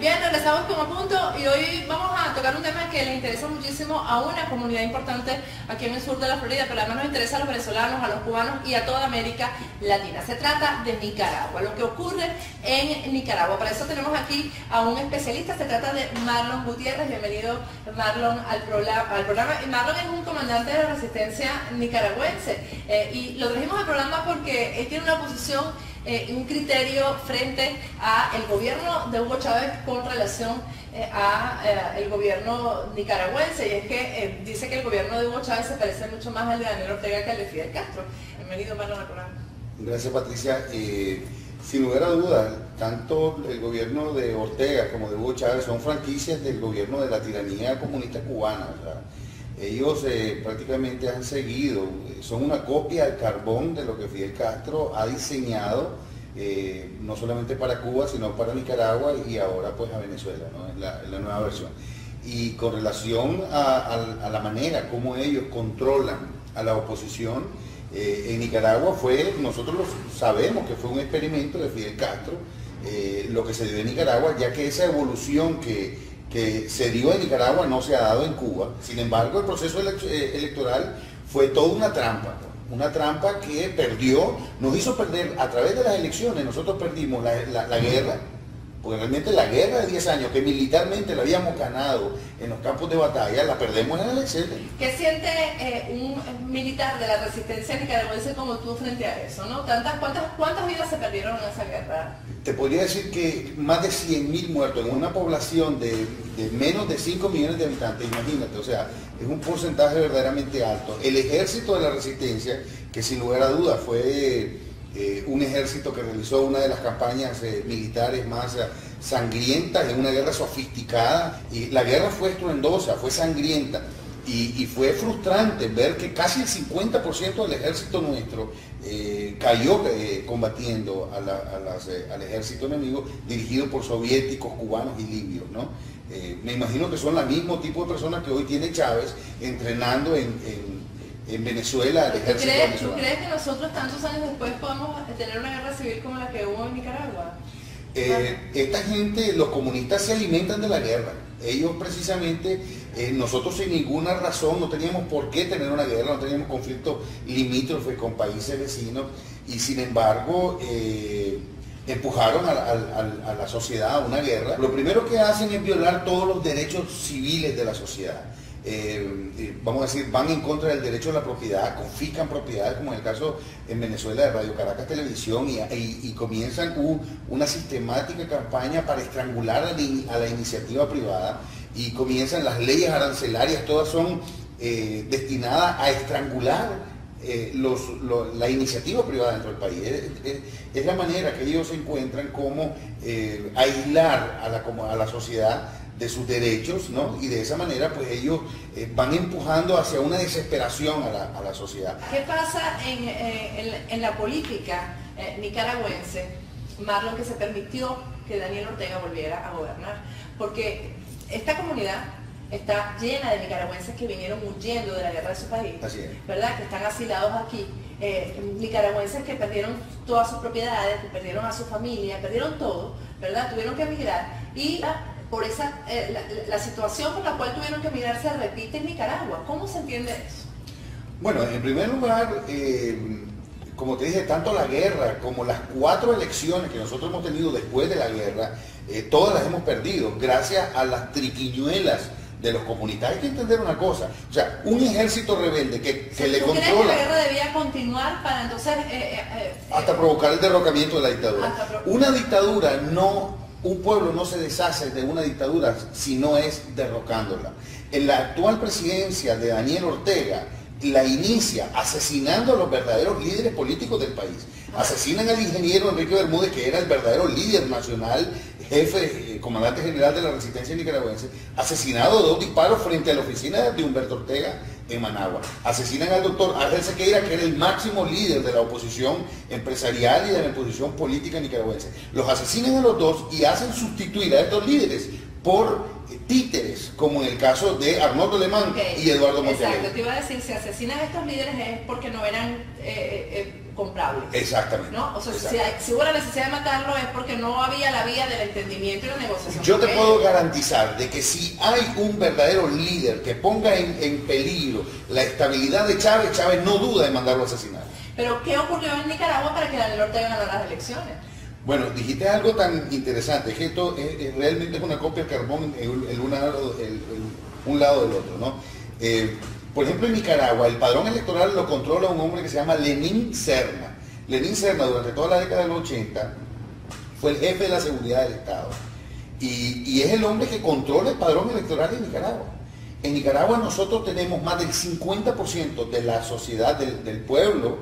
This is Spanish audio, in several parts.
Bien, regresamos con A Punto y hoy vamos a tocar un tema que le interesa muchísimo a una comunidad importante aquí en el sur de la Florida, pero además nos interesa a los venezolanos, a los cubanos y a toda América Latina. Se trata de Nicaragua, lo que ocurre en Nicaragua. Para eso tenemos aquí a un especialista, se trata de Marlon Gutiérrez. Bienvenido, Marlon, al programa. Marlon es un comandante de la resistencia nicaragüense y lo trajimos al programa porque él tiene una posición, un criterio frente al gobierno de Hugo Chávez con relación al gobierno nicaragüense, y es que dice que el gobierno de Hugo Chávez se parece mucho más al de Daniel Ortega que al de Fidel Castro. Bienvenido, Marlon, al programa. Gracias, Patricia. Sin lugar a dudas, tanto el gobierno de Ortega como de Hugo Chávez son franquicias del gobierno de la tiranía comunista cubana. O sea, ellos prácticamente han seguido, son una copia al carbón de lo que Fidel Castro ha diseñado, no solamente para Cuba, sino para Nicaragua y ahora pues a Venezuela, ¿no? Es la nueva versión. Y con relación a la manera como ellos controlan a la oposición, en Nicaragua nosotros sabemos que fue un experimento de Fidel Castro, lo que se dio en Nicaragua, ya que esa evolución que se dio en Nicaragua no se ha dado en Cuba. Sin embargo, el proceso electoral fue toda una trampa que nos hizo perder a través de las elecciones. Nosotros perdimos la guerra, porque realmente la guerra de 10 años que militarmente la habíamos ganado en los campos de batalla, la perdemos en las elecciones. ¿Qué siente un militar de la resistencia nicaragüense como tú frente a eso, ¿no? ¿Cuántas vidas se perdieron en esa guerra? Te podría decir que más de 100.000 muertos en una población de menos de 5 millones de habitantes, imagínate, o sea, es un porcentaje verdaderamente alto. El ejército de la resistencia, que sin lugar a dudas fue un ejército que realizó una de las campañas militares más sangrientas en una guerra sofisticada, y la guerra fue estruendosa, fue sangrienta, y fue frustrante ver que casi el 50% del ejército nuestro cayó combatiendo al ejército enemigo dirigido por soviéticos, cubanos y libios, ¿no? Me imagino que son el mismo tipo de personas que hoy tiene Chávez entrenando en Venezuela al ejército venezolano. ¿Tú crees que nosotros tantos años después podemos tener una guerra civil como la que hubo en Nicaragua? Esta gente, los comunistas, se alimentan de la guerra. Ellos precisamente, nosotros sin ninguna razón no teníamos por qué tener una guerra, no teníamos conflictos limítrofes con países vecinos, y sin embargo empujaron a la sociedad a una guerra. Lo primero que hacen es violar todos los derechos civiles de la sociedad. Vamos a decir, van en contra del derecho a la propiedad, confiscan propiedades, como en el caso en Venezuela de Radio Caracas Televisión, y comienzan una sistemática campaña para estrangular a la iniciativa privada, y comienzan las leyes arancelarias, todas son destinadas a estrangular la iniciativa privada dentro del país. Es la manera que ellos encuentran como aislar a la sociedad de sus derechos, ¿no? Y de esa manera pues ellos van empujando hacia una desesperación a la sociedad. ¿Qué pasa en la política nicaragüense, Marlon, que se permitió que Daniel Ortega volviera a gobernar? Porque esta comunidad está llena de nicaragüenses que vinieron huyendo de la guerra de su país, ¿verdad? Que están asilados aquí, nicaragüenses que perdieron todas sus propiedades, que perdieron a su familia, perdieron todo, ¿verdad? Tuvieron que emigrar, y por esa la situación por la cual tuvieron que emigrar se repite en Nicaragua. ¿Cómo se entiende eso? Bueno, en primer lugar, como te dije, tanto la guerra como las 4 elecciones que nosotros hemos tenido después de la guerra, todas las hemos perdido gracias a las triquiñuelas de los comunistas. Hay que entender una cosa, o sea, un ejército rebelde que le controla... ¿Tú crees que la guerra debía continuar para entonces... hasta provocar el derrocamiento de la dictadura? Una dictadura un pueblo no se deshace de una dictadura si no es derrocándola. En la actual presidencia de Daniel Ortega la inicia asesinando a los verdaderos líderes políticos del país. Asesinan al ingeniero Enrique Bermúdez, que era el verdadero líder nacional, jefe, comandante general de la resistencia nicaragüense, asesinado de 2 disparos frente a la oficina de Humberto Ortega en Managua. Asesinan al doctor Ángel Sequeira, que era el máximo líder de la oposición empresarial y de la oposición política nicaragüense. Los asesinan a los dos y hacen sustituir a estos líderes por títeres, como en el caso de Arnoldo Alemán y Eduardo Montalegre. Exacto, te iba a decir, si asesinan a estos líderes es porque no eran comprables. Exactamente. ¿No? O sea, si hubo la necesidad de matarlo es porque no había la vía del entendimiento y la negociación. Yo te puedo garantizar de que si hay un verdadero líder que ponga en peligro la estabilidad de Chávez, Chávez no duda en mandarlo a asesinar. Pero ¿qué ocurrió en Nicaragua para que Daniel Ortega ganara las elecciones? Bueno, dijiste algo tan interesante, que esto realmente es una copia de carbón un lado del otro, ¿no? Por ejemplo, en Nicaragua, el padrón electoral lo controla un hombre que se llama Lenín Serna. Lenín Serna, durante toda la década de los 80, fue el jefe de la seguridad del Estado. Y es el hombre que controla el padrón electoral de Nicaragua. En Nicaragua nosotros tenemos más del 50% de la sociedad, del pueblo,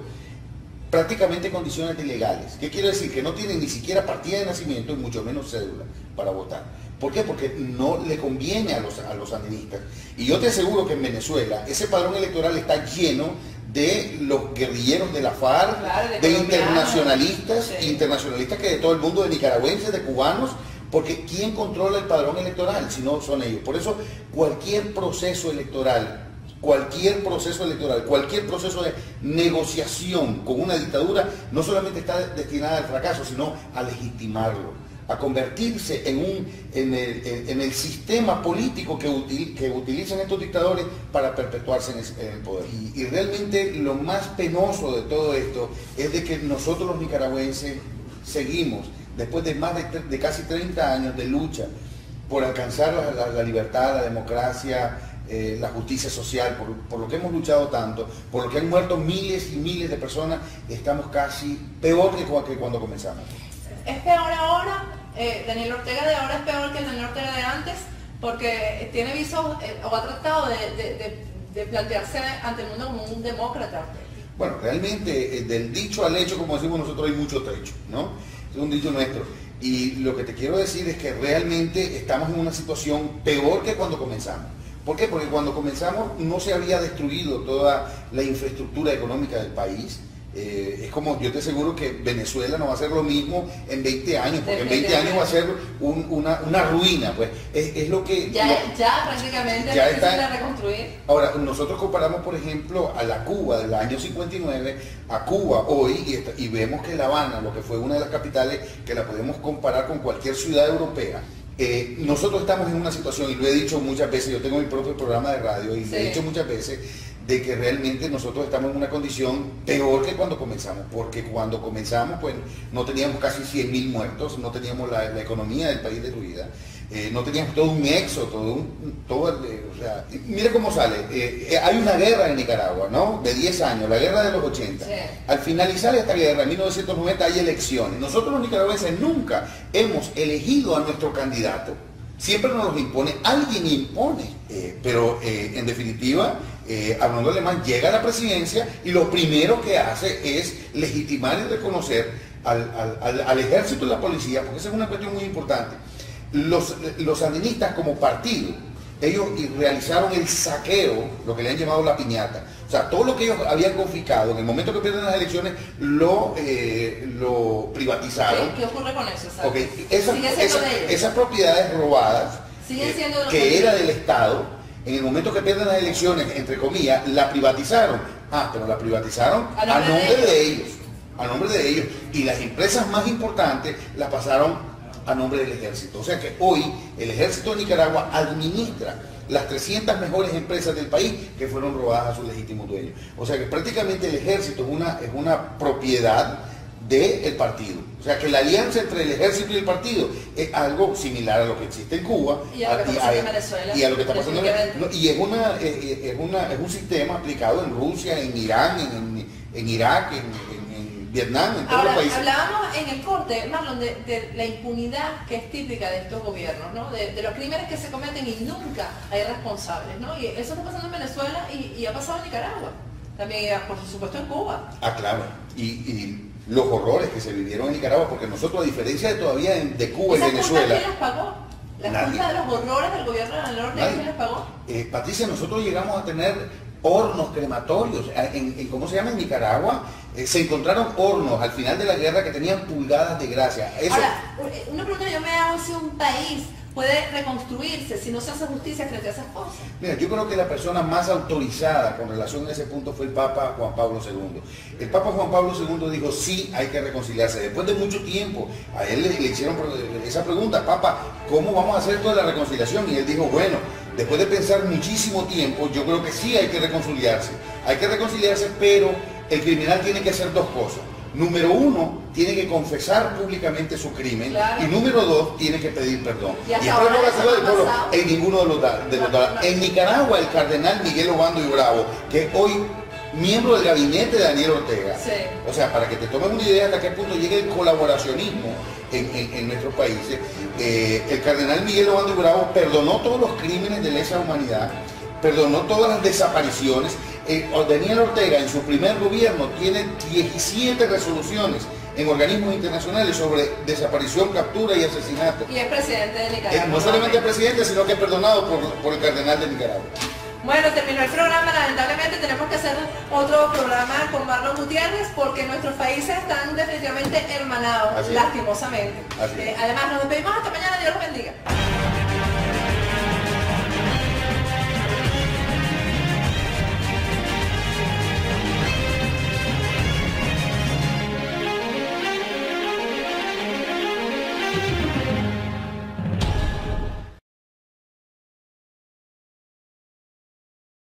prácticamente en condiciones ilegales. ¿Qué quiere decir? Que no tienen ni siquiera partida de nacimiento y mucho menos cédula para votar. ¿Por qué? Porque no le conviene a los sandinistas. Y yo te aseguro que en Venezuela ese padrón electoral está lleno de los guerrilleros de la FARC, claro, de internacionalistas, sí. Internacionalistas que de todo el mundo, de nicaragüenses, de cubanos, porque ¿quién controla el padrón electoral si no son ellos? Por eso cualquier proceso electoral, cualquier proceso de negociación con una dictadura no solamente está destinada al fracaso, sino a legitimarlo, a convertirse en el sistema político que utilizan estos dictadores para perpetuarse en el poder. Y realmente lo más penoso de todo esto es de que nosotros los nicaragüenses seguimos, después de más de casi 30 años de lucha por alcanzar la libertad, la democracia, la justicia social, por lo que hemos luchado tanto, por lo que han muerto miles y miles de personas, estamos casi peor que cuando comenzamos. ¿Es peor ahora? Daniel Ortega de ahora es peor que el Daniel Ortega de antes, porque tiene visos o ha tratado de plantearse ante el mundo como un demócrata. Bueno, realmente del dicho al hecho, como decimos nosotros, hay mucho trecho, ¿no? Es un dicho nuestro. Y lo que te quiero decir es que realmente estamos en una situación peor que cuando comenzamos. ¿Por qué? Porque cuando comenzamos no se había destruido toda la infraestructura económica del país. Es como, yo te aseguro que Venezuela no va a ser lo mismo en 20 años, porque en 20 años va a ser una ruina, pues. Es lo que... Ya prácticamente ya está reconstruir. Ahora, nosotros comparamos, por ejemplo, a la Cuba del año 59, a Cuba hoy, y vemos que La Habana, lo que fue una de las capitales, que la podemos comparar con cualquier ciudad europea. Nosotros estamos en una situación, y lo he dicho muchas veces, yo tengo mi propio programa de radio, y lo he dicho muchas veces, de que realmente nosotros estamos en una condición peor que cuando comenzamos, porque cuando comenzamos pues no teníamos casi 100.000 muertos, no teníamos la economía del país destruida, no teníamos todo un éxodo, o sea, mira cómo sale, hay una guerra en Nicaragua, ¿no? De 10 años, la guerra de los 80, sí. Al finalizar esta guerra en 1990 hay elecciones, nosotros los nicaragüenses nunca hemos elegido a nuestro candidato, siempre nos los impone, alguien impone, pero en definitiva, Arnoldo Alemán llega a la presidencia y lo primero que hace es legitimar y reconocer al ejército y la policía, porque esa es una cuestión muy importante. Los sandinistas como partido, ellos realizaron el saqueo, lo que le han llamado la piñata. O sea, todo lo que ellos habían confiscado, en el momento que pierden las elecciones, lo privatizaron. ¿Qué ocurre con eso? Okay. Esas propiedades robadas, que era del Estado, en el momento que pierden las elecciones, entre comillas, la privatizaron. Pero la privatizaron a nombre de ellos. Y las empresas más importantes las pasaron a nombre del ejército. O sea que hoy el ejército de Nicaragua administra las 300 mejores empresas del país que fueron robadas a sus legítimos dueños. O sea que prácticamente el ejército es una propiedad del partido. O sea que la alianza entre el ejército y el partido es algo similar a lo que existe en Cuba y a lo que está pasando en Venezuela. Y a lo que está pasando en Venezuela. Y es un sistema aplicado en Rusia, en Irán, en Irak, en Vietnam, en todos los países. Hablábamos en el corte, Marlon, de la impunidad que es típica de estos gobiernos, ¿no? De los crímenes que se cometen y nunca hay responsables, ¿no? Y eso está pasando en Venezuela y ha pasado en Nicaragua. También, por supuesto, en Cuba. Claro. Y los horrores que se vivieron en Nicaragua, porque nosotros, a diferencia de todavía de Cuba y Venezuela... ¿Quién las pagó? ¿La culpa de los horrores del gobierno de Daniel Ortega quién las pagó? Patricia, nosotros llegamos a tener hornos crematorios. ¿Cómo se llama? En Nicaragua se encontraron hornos al final de la guerra que tenían pulgadas de grasa. Ahora, una pregunta que yo me hago, si un país puede reconstruirse si no se hace justicia frente a esas cosas? Mira, yo creo que la persona más autorizada con relación a ese punto fue el Papa Juan Pablo II. El Papa Juan Pablo II dijo, sí, hay que reconciliarse. Después de mucho tiempo, a él le hicieron esa pregunta, Papa, ¿cómo vamos a hacer toda la reconciliación? Y él dijo, bueno, después de pensar muchísimo tiempo, yo creo que sí hay que reconciliarse. Hay que reconciliarse, pero el criminal tiene que hacer dos cosas. Número uno, tiene que confesar públicamente su crimen. Claro. Y número dos, tiene que pedir perdón. Y esto es prerrogativa del pueblo. En ninguno de los En Nicaragua, el cardenal Miguel Obando y Bravo, que es hoy miembro del gabinete de Daniel Ortega, sí. O sea, para que te tomes una idea hasta qué punto llega el colaboracionismo en nuestros países, el cardenal Miguel Obando y Bravo perdonó todos los crímenes de lesa humanidad, perdonó todas las desapariciones. Daniel Ortega en su primer gobierno tiene 17 resoluciones en organismos internacionales sobre desaparición, captura y asesinato. Y es presidente de Nicaragua. No solamente es presidente, sino que es perdonado por el cardenal de Nicaragua. Bueno, terminó el programa, lamentablemente tenemos que hacer otro programa con Marlon Gutiérrez porque nuestros países están definitivamente hermanados, lastimosamente. Así es. Además, nos despedimos hasta mañana, Dios los bendiga.